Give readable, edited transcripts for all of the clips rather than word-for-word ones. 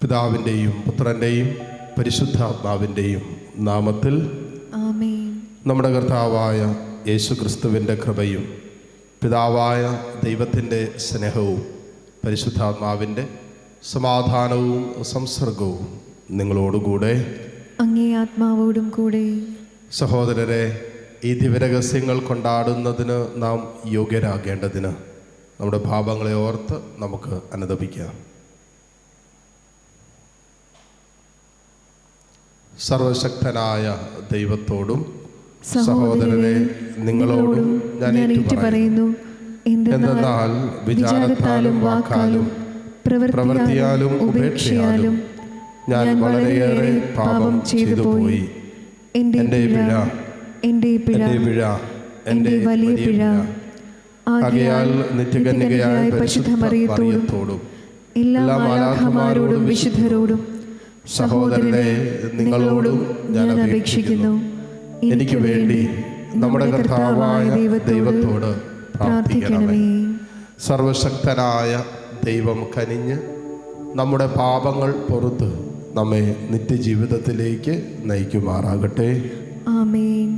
പിതാവിൻ്റെയും പുത്രൻ്റെയും പരിശുദ്ധാത്മാവിൻ്റെയും നാമത്തിൽ ആമേൻ. നമ്മുടെ കർത്താവായ യേശുക്രിസ്തുവിൻ്റെ കൃപയും പിതാവായ ദൈവത്തിൻ്റെ സ്നേഹവും പരിശുദ്ധാത്മാവിൻ്റെ സമാധാനവും സംസർഗവും നിങ്ങളോടുകൂടെ അങ്ങേ ആത്മാവോടും കൂടെ. സഹോദരരെ, ഈ ദിവ്യരഹസ്യങ്ങൾ കൊണ്ടാടുന്നതിന് നാം യോഗ്യരാകേണ്ടതിന് നമ്മുടെ പാപങ്ങളെ ഓർത്ത് നമുക്ക് അനുതപിക്കാം. സർവശക്തനായ ദൈവത്തോടും സഹോദരരെ നിങ്ങളോടും ഞാൻ ഏറ്റുപറയുന്നു. എന്തെന്നാൽ വിചാരത്താലും വാക്കാലും പ്രവൃത്തിയാലും ഉപേക്ഷയാലും ഞാൻ വളരെയേറെ പാപം ചെയ്തു പോയി. എൻ്റെ വലിയ പിഴ. ആകയാൽ നിത്യകന്യകയായ പരിശുദ്ധ മറിയത്തോടും എല്ലാ മാലാഖമാരോടും വിശുദ്ധരോടും സഹോദരനെ നിങ്ങളോടും ഞാൻ അപേക്ഷിക്കുന്നു, എനിക്ക് വേണ്ടി നമ്മുടെ കർത്താവായ ദൈവത്തോട് പ്രാർത്ഥിക്കണമേ. സർവശക്തനായ ദൈവം കനിഞ്ഞ് നമ്മുടെ പാപങ്ങൾ പൊറുത്ത് നമ്മെ നിത്യജീവിതത്തിലേക്ക് നയിക്കുമാറാകട്ടെ. ആമേൻ.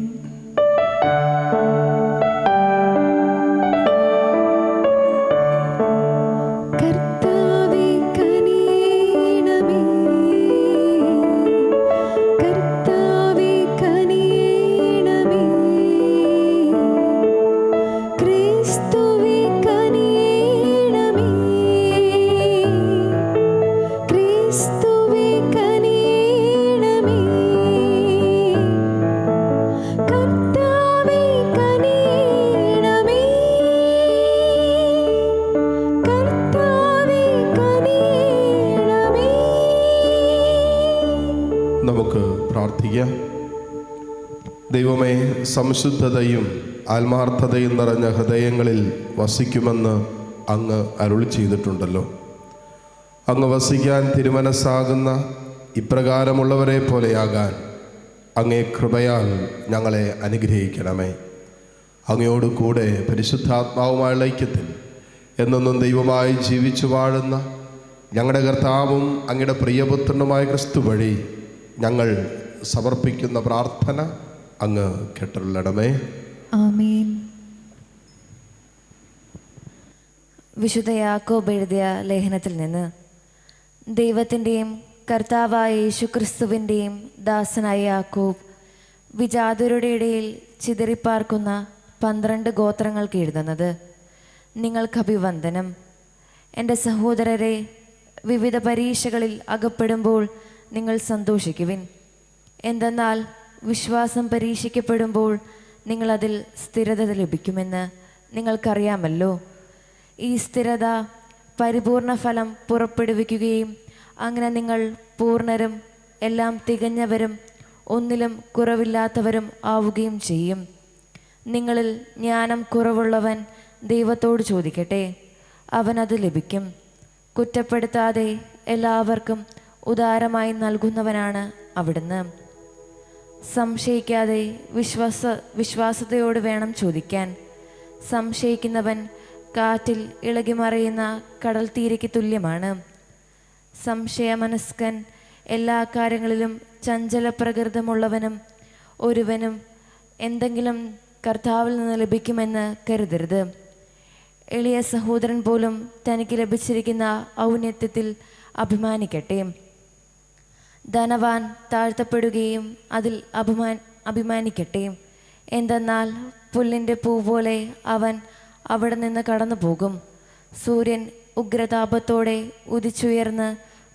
നമുക്ക് പ്രാർത്ഥിക്കാം. ദൈവമേ, സംശുദ്ധതയും ആത്മാർത്ഥതയും നിറഞ്ഞ ഹൃദയങ്ങളിൽ വസിക്കുമെന്ന് അങ്ങ് അരുളി ചെയ്തിട്ടുണ്ടല്ലോ. അങ്ങ് വസിക്കാൻ തിരുമനസ്സാകുന്ന ഇപ്രകാരമുള്ളവരെ പോലെയാകാൻ അങ്ങേ കൃപയാൽ ഞങ്ങളെ അനുഗ്രഹിക്കണമേ. അങ്ങയോട് കൂടെ പരിശുദ്ധാത്മാവുമായുള്ള ഐക്യത്തിൽ എന്നെന്നും ദൈവമായി ജീവിച്ചു വാഴുന്ന ഞങ്ങളുടെ കർത്താവും അങ്ങയുടെ പ്രിയപുത്രനുമായ ക്രിസ്തു വഴി ഞങ്ങൾ സമർപ്പിക്കുന്ന പ്രാർത്ഥന അങ്ങ് കേട്ടരുളണമേ. ആമേൻ. വിശുദ്ധ യാക്കോബ് എഴുതിയ ലേഖനത്തിൽ നിന്ന്. ദൈവത്തിൻ്റെയും കർത്താവായ യേശുക്രിസ്തുവിൻ്റെയും ദാസനായ യാക്കോബ്, വിജാതരുടെ ഇടയിൽ ചിതറിപ്പാർക്കുന്ന 12 ഗോത്രങ്ങൾക്ക് എഴുതുന്നത്. നിങ്ങൾക്ക് അഭിവന്ദനം. എൻ്റെ സഹോദരരെ, വിവിധ പരീക്ഷകളിൽ അകപ്പെടുമ്പോൾ നിങ്ങൾ സന്തോഷിക്കുവിൻ. എന്തെന്നാൽ വിശ്വാസം പരീക്ഷിക്കപ്പെടുമ്പോൾ നിങ്ങളതിൽ സ്ഥിരത ലഭിക്കുമെന്ന് നിങ്ങൾക്കറിയാമല്ലോ. ഈ സ്ഥിരത പരിപൂർണ ഫലം പുറപ്പെടുവിക്കുകയും അങ്ങനെ നിങ്ങൾ പൂർണ്ണരും എല്ലാം തികഞ്ഞവരും ഒന്നിലും കുറവില്ലാത്തവരും ആവുകയും ചെയ്യും. നിങ്ങളിൽ ജ്ഞാനം കുറവുള്ളവൻ ദൈവത്തോട് ചോദിക്കട്ടെ, അവനത് ലഭിക്കും. കുറ്റപ്പെടുത്താതെ എല്ലാവർക്കും ഉദാരമായി നൽകുന്നവനാണ് അവിടുന്ന്. സംശയിക്കാതെ വിശ്വാസതയോട് വേണം ചോദിക്കാൻ. സംശയിക്കുന്നവൻ കാറ്റിൽ ഇളകിമറിയുന്ന കടൽ തീരയ്ക്ക് തുല്യമാണ്. സംശയമനസ്കൻ എല്ലാ കാര്യങ്ങളിലും ചഞ്ചല പ്രകൃതമുള്ളവനും ഒരുവനും എന്തെങ്കിലും കർത്താവിൽ നിന്ന് ലഭിക്കുമെന്ന് കരുതരുത്. എളിയ സഹോദരൻ പോലും തനിക്ക് ലഭിച്ചിരിക്കുന്ന ഔന്നത്യത്തിൽ അഭിമാനിക്കട്ടെ. ധനവാൻ താഴ്ത്തപ്പെടുകയും അതിൽ അഭിമാനിക്കട്ടെ. എന്തെന്നാൽ പുല്ലിൻ്റെ പൂ പോലെ അവൻ അവിടെ നിന്ന് കടന്നു പോകും. സൂര്യൻ ഉഗ്രതാപത്തോടെ ഉദിച്ചുയർന്ന്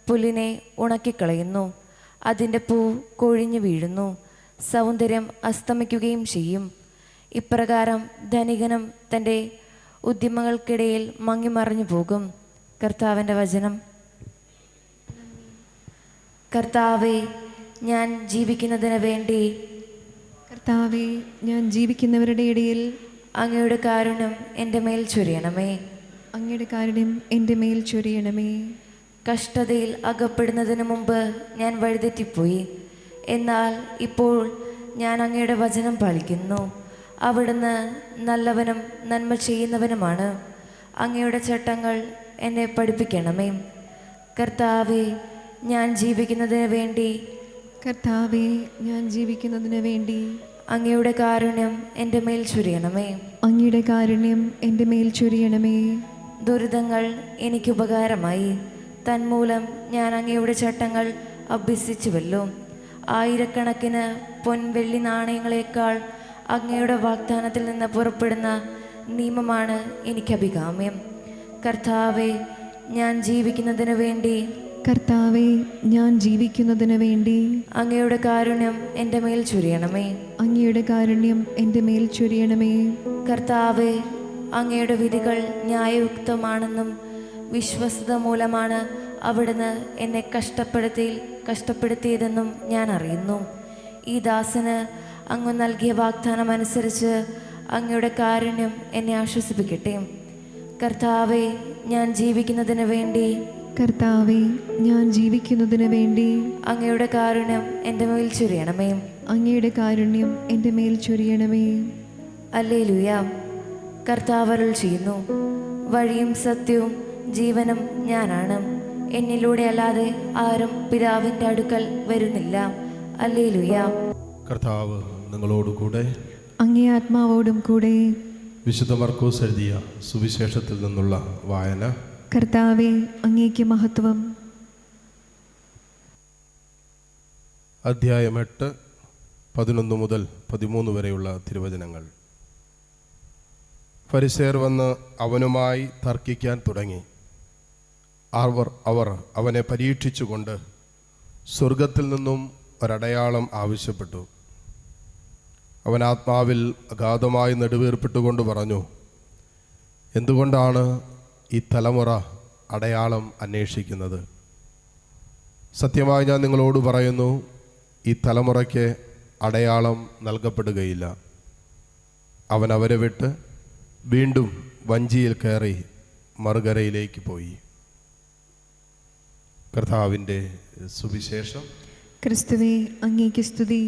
പുല്ലിനെ ഉണക്കിക്കളയുന്നു. അതിൻ്റെ പൂ കൊഴിഞ്ഞു വീഴുന്നു, സൗന്ദര്യം അസ്തമിക്കുകയും ചെയ്യും. ഇപ്രകാരം ധനികനും തൻ്റെ ഉദ്യമങ്ങൾക്കിടയിൽ മങ്ങിമറിഞ്ഞു പോകും. കർത്താവിൻ്റെ വചനം. കർത്താവേ, ഞാൻ ജീവിക്കുന്നതിന് വേണ്ടി കർത്താവേ, ഞാൻ ജീവിക്കുന്നവരുടെ ഇടയിൽ അങ്ങയുടെ കാരുണ്യം എൻ്റെ മേൽ ചൊരിയണമേ. അങ്ങയുടെ കാരുണ്യം എൻ്റെ മേൽ ചൊരിയണമേ. കഷ്ടതയിൽ അകപ്പെടുന്നതിന് മുമ്പ് ഞാൻ വഴിതെറ്റിപ്പോയി. എന്നാൽ ഇപ്പോൾ ഞാൻ അങ്ങയുടെ വചനം പാലിക്കുന്നു. അവിടുന്ന് നല്ലവനും നന്മ ചെയ്യുന്നവനുമാണ്. അങ്ങയുടെ ചട്ടങ്ങൾ എന്നെ പഠിപ്പിക്കണമേ. കർത്താവേ, ഞാൻ ജീവിക്കുന്നതിന് വേണ്ടി കർത്താവെ, ഞാൻ ജീവിക്കുന്നതിന് വേണ്ടി അങ്ങയുടെ കാരുണ്യം എൻ്റെ മേൽ ചൊരിയണമേ. അങ്ങയുടെ കാരുണ്യം എൻ്റെ മേൽ ചൊരിയണമേ. ദുരിതങ്ങൾ എനിക്ക് ഉപകാരമായി. തന്മൂലം ഞാൻ അങ്ങയുടെ ചട്ടങ്ങൾ അഭ്യസിച്ചുവല്ലോ. ആയിരക്കണക്കിന് പൊൻവെള്ളി നാണയങ്ങളെക്കാൾ അങ്ങയുടെ വാഗ്ദാനത്തിൽ നിന്ന് പുറപ്പെടുന്ന നിയമമാണ് എനിക്ക് അഭികാമ്യം. കർത്താവെ, ഞാൻ ജീവിക്കുന്നതിന് വേണ്ടി കർത്താവെ, ഞാൻ ജീവിക്കുന്നതിന് വേണ്ടി അങ്ങയുടെ കാരുണ്യം എൻ്റെ മേൽ ചൊരിയണമേ. അങ്ങയുടെ കാരുണ്യം എൻ്റെ മേൽ ചൊരിയണമേ. കർത്താവെ, അങ്ങയുടെ വിധികൾ ന്യായയുക്തമാണെന്നും വിശ്വസ്തത മൂലമാണ് അവിടുന്ന് എന്നെ കഷ്ടപ്പെടുത്തിയതെന്നും ഞാൻ അറിയുന്നു. ഈ ദാസന് അങ്ങ് നൽകിയ വാഗ്ദാനം അനുസരിച്ച് അങ്ങയുടെ കാരുണ്യം എന്നെ ആശ്വസിപ്പിക്കട്ടെ. കർത്താവെ, ഞാൻ ജീവിക്കുന്നതിന് വേണ്ടി കർത്താവെ, ഞാൻ ജീവിക്കുന്നതിന് വേണ്ടി അങ്ങയുടെ കാരുണ്യം എൻ്റെ മേൽ ചൊരിയണമേ. അങ്ങയുടെ കാരുണ്യം എൻ്റെ മേൽ ചൊരിയണമേ. ഹല്ലേലൂയ. കർത്താവ് അരുൾ ചെയ്യുന്നു, വഴിയും സത്യവും ജീവനും ഞാനാണ്. എന്നിലൂടെ അല്ലാതെ ആരും പിതാവിൻ്റെ അടുക്കൽ വരുന്നില്ല. ഹല്ലേലൂയ. കർത്താവ് നിങ്ങളോടുകൂടെ. അങ്ങേ ആത്മാവോടും കൂടെ. വിശുദ്ധ മർക്കോസ് എഴുതിയ സുവിശേഷത്തിൽ നിന്നുള്ള വായന. കർത്താവെ, അങ്ങേക്ക് മഹത്വം. അധ്യായം 8, 11 മുതൽ 13 വരെയുള്ള തിരുവചനങ്ങൾ. ഫരിസേയർ വന്ന് അവനുമായി തർക്കിക്കാൻ തുടങ്ങി. അവർ അവനെ പരീക്ഷിച്ചുകൊണ്ട് സ്വർഗത്തിൽ നിന്നും ഒരടയാളം ആവശ്യപ്പെട്ടു. അവൻ ആത്മാവിൽ അഗാധമായി നെടുവീർപ്പിട്ടുകൊണ്ട് പറഞ്ഞു, എന്തുകൊണ്ടാണ് ഈ തലമുറ അടയാളം അന്വേഷിക്കുന്നത്? സത്യമായി ഞാൻ നിങ്ങളോട് പറയുന്നു, ഈ തലമുറയ്ക്ക് അടയാളം നൽകപ്പെടുകയില്ല. അവൻ അവരെ വിട്ട് വീണ്ടും വഞ്ചിയിൽ കയറി മറുകരയിലേക്ക് പോയി. കർത്താവിൻ്റെ സുവിശേഷം. ക്രിസ്തുവേ, അങ്ങേക്ക് സ്തുതി.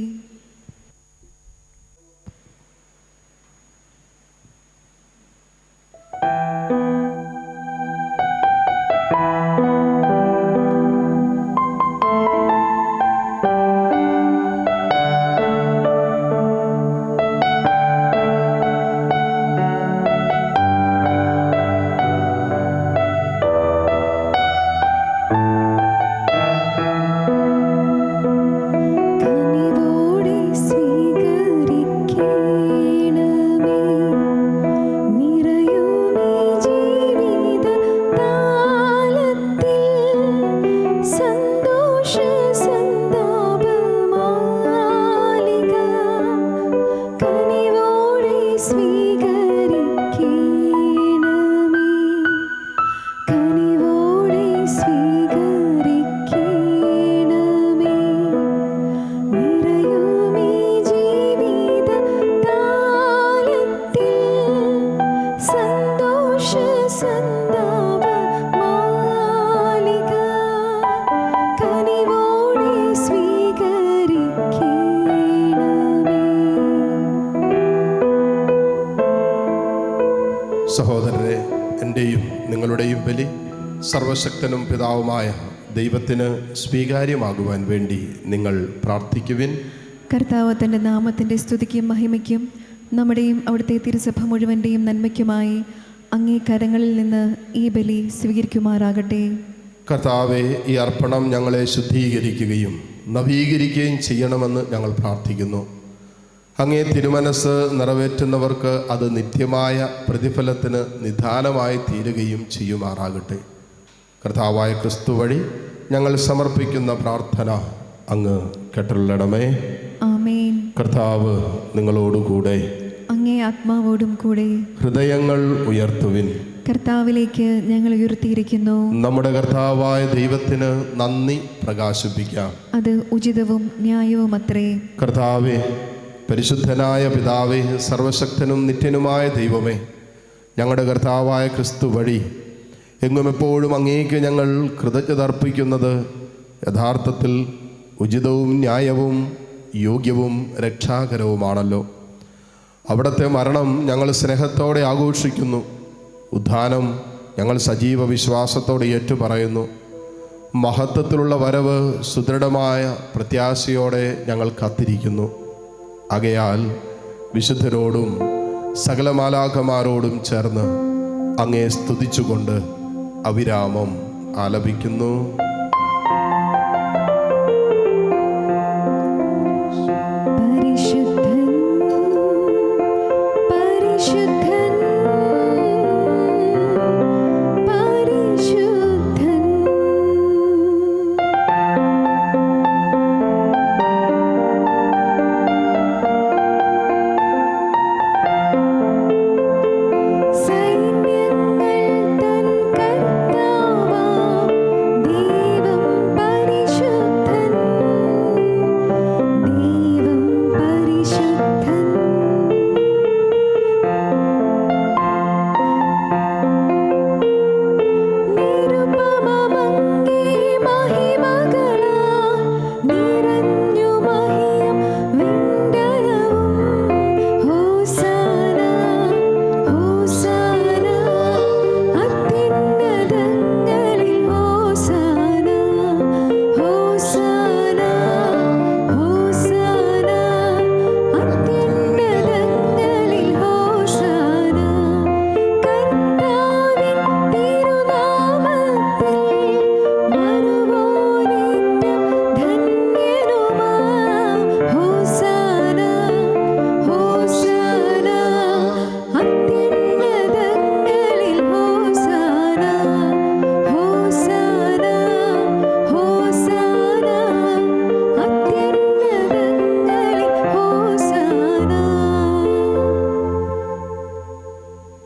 സഹോദരരെ, എൻ്റെയും നിങ്ങളുടെയും ബലി സർവശക്തനും പിതാവുമായ ദൈവത്തിന് സ്വീകാര്യമാകുവാൻ വേണ്ടി നിങ്ങൾ പ്രാർത്ഥിക്കുവിൻ. കർത്താവ് തൻ്റെ നാമത്തിൻ്റെ സ്തുതിക്കും മഹിമയ്ക്കും നമ്മുടെയും അവിടുത്തെ തിരുസഭ മുഴുവൻ്റെയും നന്മയ്ക്കുമായി അങ്ങേ കരങ്ങളിൽ നിന്ന് ഈ ബലി സ്വീകരിക്കുമാറാകട്ടെ. കർത്താവെ, ഈ അർപ്പണം ഞങ്ങളെ ശുദ്ധീകരിക്കുകയും നവീകരിക്കുകയും ചെയ്യണമെന്ന് ഞങ്ങൾ പ്രാർത്ഥിക്കുന്നു. അങ്ങേ തിരുമനസ് നിറവേറ്റുന്നവർക്ക് അത് നിത്യമായ പ്രതിഫലത്തിന് നിദാനമായി തീരുകയും ചെയ്യുമാറാകട്ടെ. കർത്താവായ ക്രിസ്തു വഴി ഞങ്ങൾ സമർപ്പിക്കുന്ന പ്രാർത്ഥന അങ്ങ് കേട്ടരുളണമേ. ആമേൻ. കർത്താവ് നിങ്ങളോടുകൂടെ. അങ്ങേ ആത്മാവോടും കൂടെ. ഹൃദയങ്ങൾ ഉയർത്തുവിൻ. കർത്താവിലേക്ക് ഞങ്ങൾ ഉയർത്തിയിരിക്കുന്നു. നമ്മുടെ കർത്താവായ ദൈവത്തിന് നന്ദി പ്രകാശിപ്പിക്കാം. അത് ഉചിതവും ന്യായവും അത്രേ. കർത്താവേ, പരിശുദ്ധനായ പിതാവേ, സർവശക്തനും നിത്യനുമായ ദൈവമേ, ഞങ്ങളുടെ കർത്താവായ ക്രിസ്തു വഴി എങ്ങും എപ്പോഴും അങ്ങേക്ക് ഞങ്ങൾ കൃതജ്ഞത അർപ്പിക്കുന്നത് യഥാർത്ഥത്തിൽ ഉചിതവും ന്യായവും യോഗ്യവും രക്ഷാകരവുമാണല്ലോ. അവിടുത്തെ മരണം ഞങ്ങൾ സ്നേഹത്തോടെ ആഘോഷിക്കുന്നു. ഉദ്ധാനം ഞങ്ങൾ സജീവ വിശ്വാസത്തോടെ ഏറ്റുപറയുന്നു. മഹത്വത്തിലുള്ള വരവ് സുദൃഢമായ പ്രത്യാശയോടെ ഞങ്ങൾ കാത്തിരിക്കുന്നു. ആകയാൽ വിശുദ്ധരോടും സകല മാലാഖമാരോടും ചേർന്ന് അങ്ങയെ സ്തുതിച്ചുകൊണ്ട് അവിരാമം ആലപിക്കുന്നു.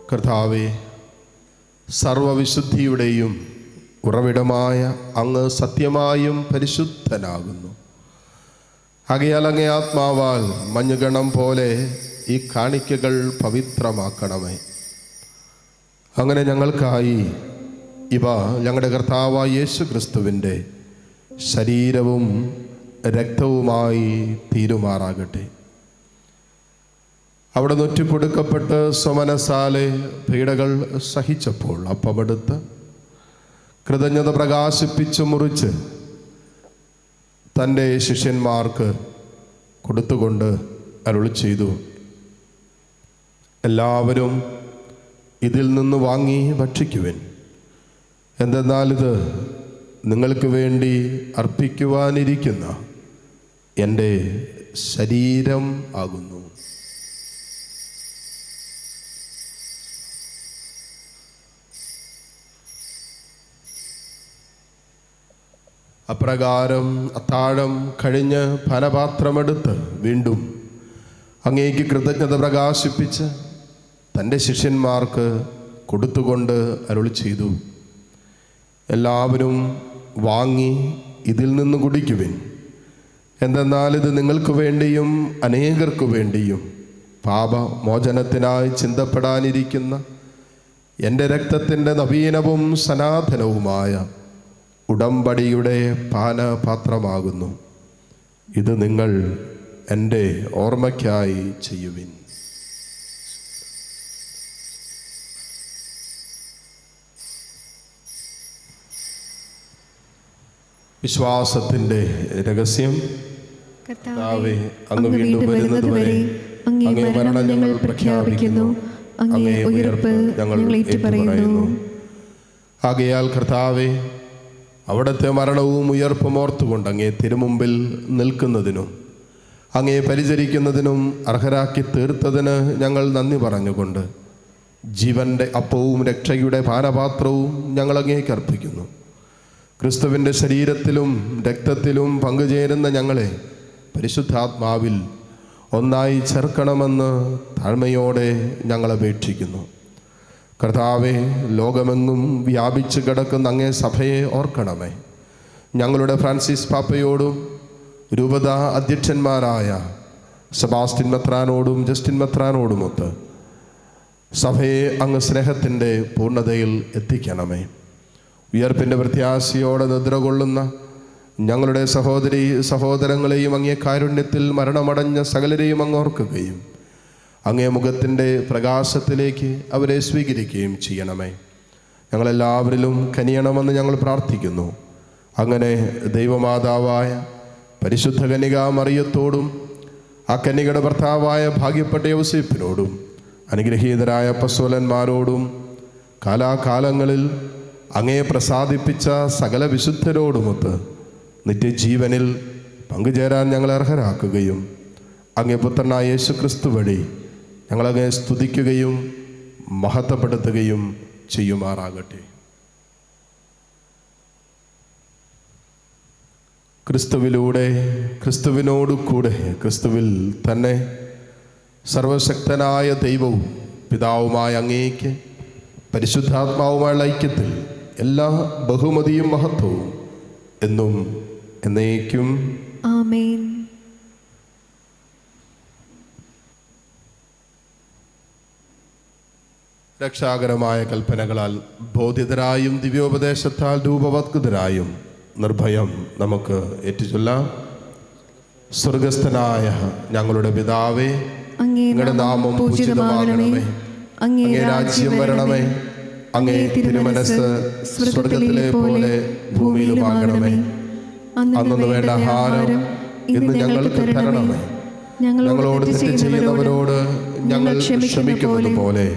കർത്താവേ, സർവവിശുദ്ധിയുടെയും ഉറവിടമായ അങ്ങ് സത്യമായും പരിശുദ്ധനാകുന്നു. ആകയാൽ അങ്ങേ ആത്മാവാൽ മഞ്ഞുകണം പോലെ ഈ കാണിക്കകൾ പവിത്രമാക്കണമേ. അങ്ങനെ ഞങ്ങൾക്കായി ഇവ ഞങ്ങളുടെ കർത്താവായ യേശു ക്രിസ്തുവിൻ്റെ ശരീരവും രക്തവുമായി തീരുമാറാകട്ടെ. അവിടെ നൊറ്റിപ്പൊടുക്കപ്പെട്ട് സ്വമനസാലെ പീഡകൾ സഹിച്ചപ്പോൾ അപ്പമെടുത്ത് കൃതജ്ഞത പ്രകാശിപ്പിച്ച് മുറിച്ച് തൻ്റെ ശിഷ്യന്മാർക്ക് കൊടുത്തുകൊണ്ട് അരുളി ചെയ്തു, എല്ലാവരും ഇതിൽ നിന്ന് വാങ്ങി ഭക്ഷിക്കുവിൻ. എന്തെന്നാൽ ഇത് നിങ്ങൾക്ക് വേണ്ടി അർപ്പിക്കുവാനിരിക്കുന്ന എൻ്റെ ശരീരം ആകുന്നു. അപ്രകാരം അത്താഴം കഴിഞ്ഞ് പാനപാത്രമെടുത്ത് വീണ്ടും അങ്ങേക്ക് കൃതജ്ഞത പ്രകാശിപ്പിച്ച് തൻ്റെ ശിഷ്യന്മാർക്ക് കൊടുത്തുകൊണ്ട് അരുളി ചെയ്തു, എല്ലാവരും വാങ്ങി ഇതിൽ നിന്ന് കുടിക്കുവിൻ. എന്തെന്നാൽ ഇത് നിങ്ങൾക്ക് വേണ്ടിയും അനേകർക്കു വേണ്ടിയും പാപമോചനത്തിനായി ചിന്തപ്പെടാനിരിക്കുന്ന എൻ്റെ രക്തത്തിൻ്റെ നവീനവും സനാതനവുമായ ഉടമ്പടിയുടെ പാനപാത്രമാകുന്നു. ഇത് നിങ്ങൾ എൻ്റെ ഓർമ്മയ്ക്കായി ചെയ്യുവിൻ. വിശ്വാസത്തിൻ്റെ രഹസ്യം. കർത്താവേ, അങ്ങ് വീണ്ടും വരുന്നതുവരെ അങ്ങേ മരണം ഞങ്ങൾ പ്രഖ്യാപിക്കുന്നു, അങ്ങേ ഉയർപ്പ് ഞങ്ങൾ ഏറ്റുപറയുന്നു. ആകയാൽ കർത്താവേ, അവിടുത്തെ മരണവും ഉയർപ്പും ഓർത്തുകൊണ്ട് അങ്ങേ തിരുമുമ്പിൽ നിൽക്കുന്നതിനും അങ്ങേ പരിചരിക്കുന്നതിനും അർഹരാക്കി തീർത്തതിന് ഞങ്ങൾ നന്ദി പറഞ്ഞുകൊണ്ട് ജീവൻ്റെ അപ്പവും രക്ഷയുടെ പാനപാത്രവും ഞങ്ങൾ അങ്ങേക്ക് അർപ്പിക്കുന്നു. ക്രിസ്തുവിൻ്റെ ശരീരത്തിലും രക്തത്തിലും പങ്കുചേരുന്ന ഞങ്ങളെ പരിശുദ്ധാത്മാവിൽ ഒന്നായി ചേർക്കണമെന്ന് താഴ്മയോടെ ഞങ്ങൾ അപേക്ഷിക്കുന്നു. കർത്താവെ, ലോകമെങ്ങും വ്യാപിച്ചു കിടക്കുന്ന അങ്ങേ സഭയെ ഓർക്കണമേ. ഞങ്ങളുടെ ഫ്രാൻസിസ് പാപ്പയോടും രൂപത അധ്യക്ഷന്മാരായ സെബാസ്റ്റ്യൻ മെത്രാനോടും ജസ്റ്റിൻ മെത്രാനോടുമൊത്ത് സഭയെ അങ്ങ് സ്നേഹത്തിൻ്റെ പൂർണ്ണതയിൽ എത്തിക്കണമേ. ഉയർപ്പിൻ്റെ പ്രത്യാശയോടെ നിദ്ര കൊള്ളുന്ന ഞങ്ങളുടെ സഹോദരി സഹോദരങ്ങളെയും അങ്ങേ കാരുണ്യത്തിൽ മരണമടഞ്ഞ സകലരെയും അങ്ങ് ഓർക്കുകയും അങ്ങേ മുഖത്തിൻ്റെ പ്രകാശത്തിലേക്ക് അവരെ സ്വീകരിക്കുകയും ചെയ്യണമേ. ഞങ്ങളെല്ലാവരിലും കനിയണമെന്ന് ഞങ്ങൾ പ്രാർത്ഥിക്കുന്നു. അങ്ങനെ ദൈവമാതാവായ പരിശുദ്ധ കന്യകാ മറിയത്തോടും ആ കന്യകയുടെ ഭർത്താവായ ഭാഗ്യപ്പെട്ട യോസേപ്പിനോടും അനുഗ്രഹീതരായ അപ്പോസ്തലന്മാരോടും കാലാകാലങ്ങളിൽ അങ്ങയെ പ്രസാദിപ്പിച്ച സകല വിശുദ്ധരോടുമൊത്ത് നിത്യജീവനിൽ പങ്കുചേരാൻ ഞങ്ങളെ അർഹരാക്കുകയും അങ്ങേ പുത്രനായ യേശു ക്രിസ്തു വഴി ഞങ്ങളങ്ങയെ സ്തുതിക്കുകയും മഹത്വപ്പെടുത്തുകയും ചെയ്യുമാറാകട്ടെ. ക്രിസ്തുവിലൂടെ, ക്രിസ്തുവിനോട് കൂടെ, ക്രിസ്തുവിൽ തന്നെ സർവശക്തനായ ദൈവവും പിതാവുമായ അങ്ങേക്ക് പരിശുദ്ധാത്മാവുമായുള്ള ഐക്യത്തിൽ എല്ലാ ബഹുമതിയും മഹത്വവും എന്നും എന്നേക്കും ആമേൻ. രക്ഷാകരമായ കൽപ്പനകളാൽ ബോധിതരായും ദിവ്യോപദേശത്താൽ രൂപവത്കൃതരായും നിർഭയം നമുക്ക് ഏറ്റുചൊല്ലാം. സ്വർഗസ്ഥനായ ഞങ്ങളുടെ പിതാവേ, അങ്ങയുടെ നാമം പൂജിതമാകണമേ, അങ്ങേ രാജ്യം വരണമേ, അങ്ങേ തിരുമനസ്സ് സ്വർഗത്തിലെ പോലെ ഭൂമിയിലുമാകണമേ. അന്നു വേണ്ട ആഹാരം ഇന്ന് ഞങ്ങൾക്ക് തരണമേ. ഞങ്ങളോട് തെറ്റ് ചെയ്യുന്നവരോട് ഞങ്ങൾ ക്ഷമിക്കുന്നത് പോലെ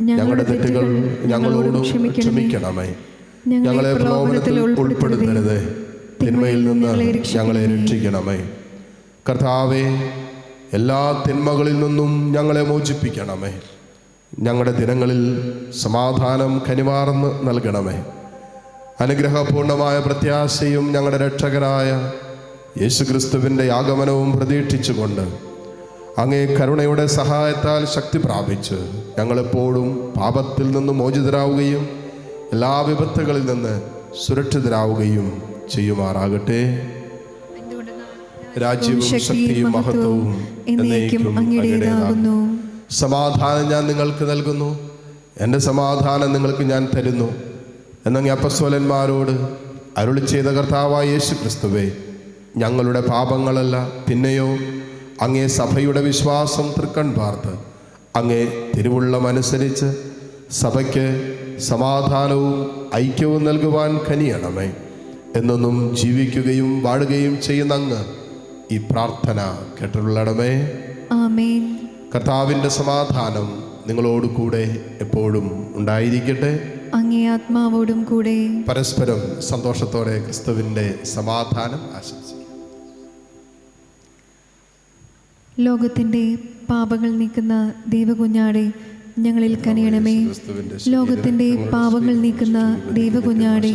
ഞങ്ങളുടെ തെറ്റുകൾ ഞങ്ങളോടും ക്ഷമിക്കണമേ. ഞങ്ങളെ പ്രലോഭനത്തിൽ ഉൾപ്പെടുത്തരുത്, തിന്മയിൽ നിന്ന് ഞങ്ങളെ രക്ഷിക്കണമേ. കർത്താവേ, എല്ലാ തിന്മകളിൽ നിന്നും ഞങ്ങളെ മോചിപ്പിക്കണമേ. ഞങ്ങളുടെ ദിനങ്ങളിൽ സമാധാനം കനിവാർന്ന് നൽകണമേ. അനുഗ്രഹപൂർണമായ പ്രത്യാശയും ഞങ്ങളുടെ രക്ഷകരായ യേശുക്രിസ്തുവിൻ്റെ ആഗമനവും പ്രതീക്ഷിച്ചുകൊണ്ട് അങ്ങേ കരുണയുടെ സഹായത്താൽ ശക്തി പ്രാപിച്ച് ഞങ്ങളെപ്പോഴും പാപത്തിൽ നിന്ന് മോചിതരാവുകയും എല്ലാ വിപത്തുകളിൽ നിന്ന് സുരക്ഷിതരാവുകയും ചെയ്യുമാറാകട്ടെ. രാജ്യവും ശക്തിയും മഹത്വവും എന്നേക്കും അങ്ങയുടേതാകുന്നു. സമാധാനം ഞാൻ നിങ്ങൾക്ക് നൽകുന്നു, എൻ്റെ സമാധാനം നിങ്ങൾക്ക് ഞാൻ തരുന്നു എന്നങ്ങ് അപ്പോസ്തലന്മാരോട് അരുളി ചെയ്ത കർത്താവായ യേശു ക്രിസ്തുവേ, ഞങ്ങളുടെ പാപങ്ങളല്ല പിന്നെയോ അങ്ങേ സഭയുടെ വിശ്വാസം തൃക്കൺ പാർത്ത് അങ്ങേ തിരുവുള്ളമനുസരിച്ച് സഭയ്ക്ക് സമാധാനവും ഐക്യവും നൽകുവാൻ കനിയണമേ. എന്നൊന്നും ജീവിക്കുകയും വാഴുകയും ചെയ്യുന്ന അങ്ങ് ഈ പ്രാർത്ഥന കേട്ടുള്ളടമേ. ആമേൻ. കർത്താവിൻ്റെ സമാധാനം നിങ്ങളോട് കൂടെ എപ്പോഴും ഉണ്ടായിരിക്കട്ടെ. അങ്ങേ ആത്മാവോടും കൂടെ. പരസ്പരം സന്തോഷത്തോടെ ക്രിസ്തുവിൻ്റെ സമാധാനം ആശംസിക്കും. ലോകത്തിൻ്റെ പാപങ്ങൾ നീക്കുന്ന ദൈവകുഞ്ഞാടെ ഞങ്ങളിൽ കനിയണമേ. ലോകത്തിൻ്റെ പാപങ്ങൾ നീക്കുന്ന ദൈവകുഞ്ഞാടെ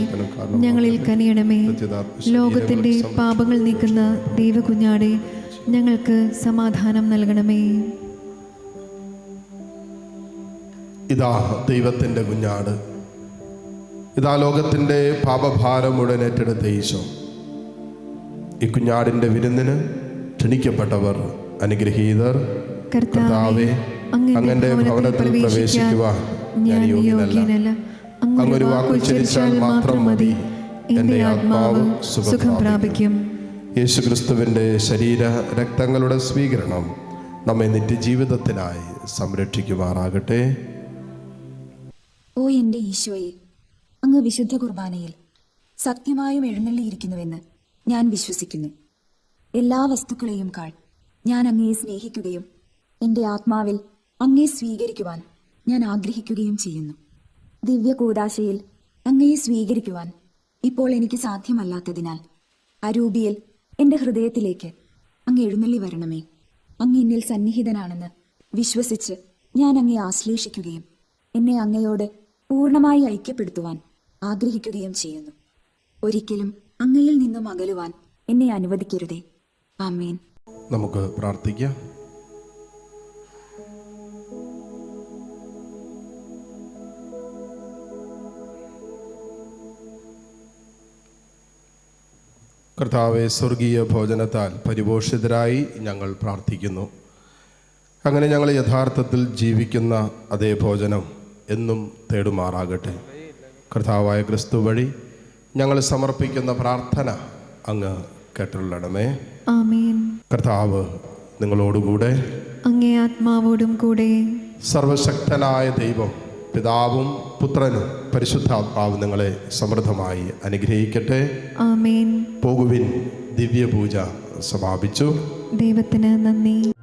ഞങ്ങളിൽ കനിയണമേ. ലോകത്തിൻ്റെ പാപങ്ങൾ നീക്കുന്ന ദൈവകുഞ്ഞാടെ ഞങ്ങൾക്ക് സമാധാനം നൽകണമേ. ഇതാ ദൈവത്തിൻ്റെ കുഞ്ഞാട്, ഇതാ ലോകത്തിൻ്റെ പാപഭാരം മുഴുവൻ ഏറ്റെടുത്ത ഈശോ. ഈ കുഞ്ഞാടിൻ്റെ വിരുന്നിന് ക്ഷണിക്കപ്പെട്ടവർ അനുഗ്രഹീതർ. കർത്താവേ, അങ്ങന്റെ ഭവനത്തിൽ പ്രവേശിക്കുവാൻ ഞാൻ യോഗ്യനല്ല. അങ്ങൊരു വാക്കുച്ചരിച്ചാൽ മാത്രം മതി, എൻ്റെ ആത്മാവ് സുഖം പ്രാപിക്കും. യേശുക്രിസ്തുവിൻ്റെ ശരീര രക്തങ്ങളുടെ സ്വീകരണം നമ്മെ നിത്യജീവിതത്തിനായി സംരക്ഷിക്കുമാറാകട്ടെ. ഓ എൻ്റെ ഈശോയെ, അങ്ങ് വിശുദ്ധ കുർബാനയിൽ സത്യമായും എഴുന്നള്ളിയിരിക്കുന്നുവെന്ന് ഞാൻ വിശ്വസിക്കുന്നു. എല്ലാ വസ്തുക്കളെയും കാൾ ഞാൻ അങ്ങയെ സ്നേഹിക്കുകയും എൻ്റെ ആത്മാവിൽ അങ്ങയെ സ്വീകരിക്കുവാൻ ഞാൻ ആഗ്രഹിക്കുകയും ചെയ്യുന്നു. ദിവ്യ കൂദാശയിൽ അങ്ങയെ സ്വീകരിക്കുവാൻ ഇപ്പോൾ എനിക്ക് സാധ്യമല്ലാത്തതിനാൽ അരൂപിയിൽ എൻ്റെ ഹൃദയത്തിലേക്ക് അങ്ങ് എഴുന്നള്ളി വരണമേ. അങ്ങ് എന്നിൽ സന്നിഹിതനാണെന്ന് വിശ്വസിച്ച് ഞാൻ അങ്ങയെ ആശ്ലേഷിക്കുകയും എന്നെ അങ്ങയോട് പൂർണ്ണമായി ഐക്യപ്പെടുത്തുവാൻ ആഗ്രഹിക്കുകയും ചെയ്യുന്നു. ഒരിക്കലും അങ്ങയിൽ നിന്നും അകലുവാൻ എന്നെ അനുവദിക്കരുതേ. ആമേൻ. നമുക്ക് പ്രാർത്ഥിക്കാം. കർത്താവെ, സ്വർഗീയ ഭോജനത്താൽ പരിപോഷിതരായി ഞങ്ങൾ പ്രാർത്ഥിക്കുന്നു. അങ്ങനെ ഞങ്ങൾ യഥാർത്ഥത്തിൽ ജീവിക്കുന്ന അതേ ഭോജനം എന്നും തേടുമാറാകട്ടെ. കർത്താവായ ക്രിസ്തു വഴി ഞങ്ങൾ സമർപ്പിക്കുന്ന പ്രാർത്ഥന അങ്ങ് കേട്ടുള്ളണമേ. ആമേൻ. കർത്താവ് നിങ്ങളോടുകൂടെ. അങ്ങേ ആത്മാവോടും കൂടെ. സർവശക്തനായ ദൈവം പിതാവും പുത്രനും പരിശുദ്ധാത്മാവും നിങ്ങളെ സമൃദ്ധമായി അനുഗ്രഹിക്കട്ടെ. ആമേൻ. പോകുവിൻ, ദിവ്യപൂജ സമാപിച്ചു. ദൈവത്തിന് നന്ദി.